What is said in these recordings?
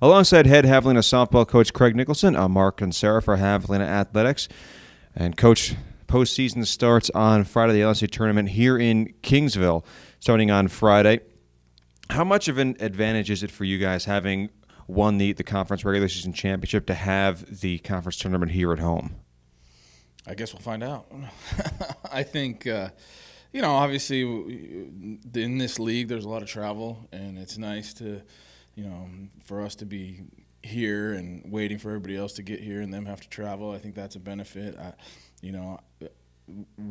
Alongside head Javelina softball coach Craig Nicholson, I'm Mark and Sarah for Javelina Athletics. And Coach, postseason starts on Friday, the LSC tournament here in Kingsville, starting on Friday. How much of an advantage is it for you guys having won the conference regular season championship to have the conference tournament here at home? I guess we'll find out. I think, obviously in this league there's a lot of travel, and it's nice to, for us to be here and waiting for everybody else to get here and them have to travel. I think that's a benefit.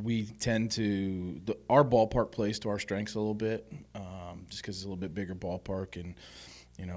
We tend to our ballpark plays to our strengths a little bit, just because it's a little bit bigger ballpark, and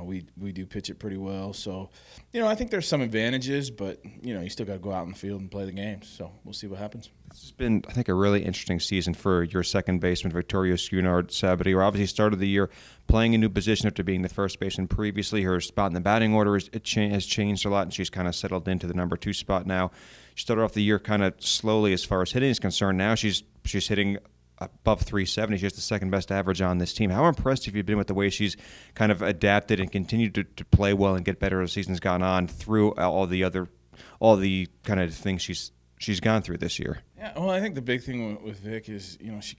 we do pitch it pretty well. So I think there's some advantages, but you still got to go out in the field and play the games. So we'll see what happens. This has been, I think, a really interesting season for your second baseman, Victoria Cunard-Sabadell, who obviously started the year playing a new position after being the first baseman previously. Her spot in the batting order has changed a lot, and she's kind of settled into the number 2 spot now. She started off the year kind of slowly as far as hitting is concerned. Now she's hitting above 370. She has the second best average on this team. How impressed have you been with the way she's kind of adapted and continued to play well and get better as the season's gone on through all the kind of things she's gone through this year? Yeah, well, I think the big thing with Vic is she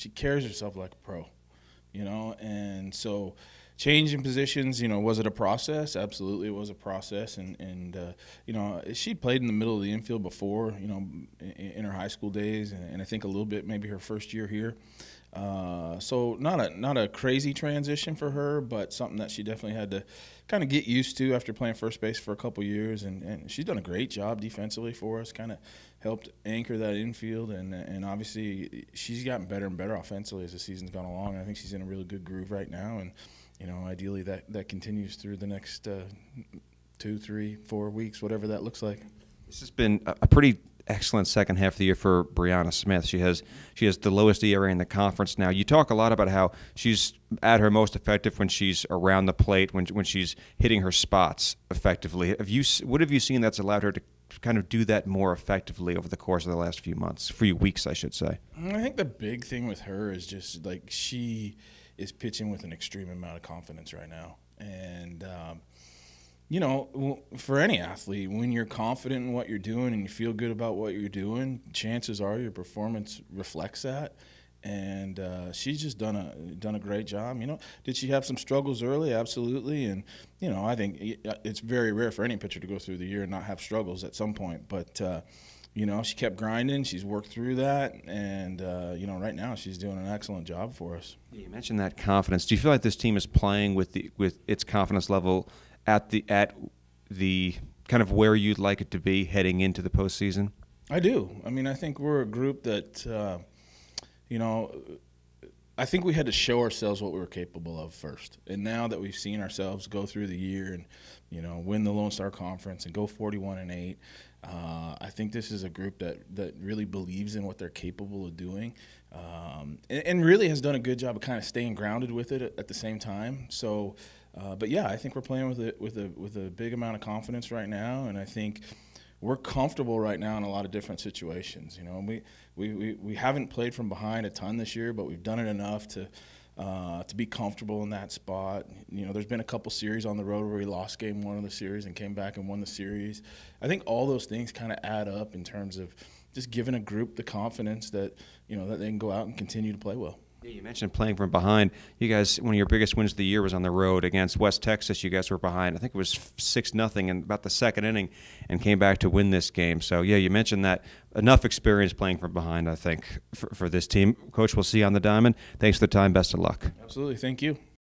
carries herself like a pro, and so changing positions, was it a process? Absolutely, it was a process, and she played in the middle of the infield before, in her high school days, and I think a little bit maybe her first year here. So not a crazy transition for her, but something that she definitely had to kind of get used to after playing first base for a couple years, and she's done a great job defensively for us, kind of helped anchor that infield, and obviously she's gotten better and better offensively as the season's gone along. I think she's in a really good groove right now, and ideally that continues through the next 2, 3, 4 weeks, whatever that looks like. This has been a pretty excellent second half of the year for Brianna Smith. She has the lowest ERA in the conference now. You talk a lot about how she's at her most effective when she's around the plate, when she's hitting her spots effectively. What have you seen that's allowed her to kind of do that more effectively over the course of the last few weeks, I should say? I think the big thing with her is just she is pitching with an extreme amount of confidence right now. And, for any athlete, when you're confident in what you're doing and you feel good about what you're doing, chances are your performance reflects that. And she's just done a great job. Did she have some struggles early? Absolutely. And, I think it's very rare for any pitcher to go through the year and not have struggles at some point. But, she kept grinding. She's worked through that, and right now she's doing an excellent job for us. You mentioned that confidence. Do you feel like this team is playing with its confidence level at the kind of where you'd like it to be heading into the postseason? I do. I think we're a group that, I think we had to show ourselves what we were capable of first. And now that we've seen ourselves go through the year and, win the Lone Star Conference and go 41-8, I think this is a group that really believes in what they're capable of doing, and really has done a good job of kind of staying grounded with it at the same time. So, but yeah, I think we're playing with a big amount of confidence right now, and I think we're comfortable right now in a lot of different situations. We haven't played from behind a ton this year, but we've done it enough to be comfortable in that spot. There's been a couple series on the road where we lost game 1 of the series and came back and won the series. I think all those things kind of add up in terms of just giving a group the confidence that that they can go out and continue to play well. Yeah, you mentioned playing from behind. You guys, one of your biggest wins of the year was on the road against West Texas. You guys were behind, I think it was 6-0 in about the second inning, and came back to win this game. So, yeah, you mentioned that. Enough experience playing from behind, I think, for this team. Coach, we'll see you on the diamond. Thanks for the time. Best of luck. Absolutely. Thank you.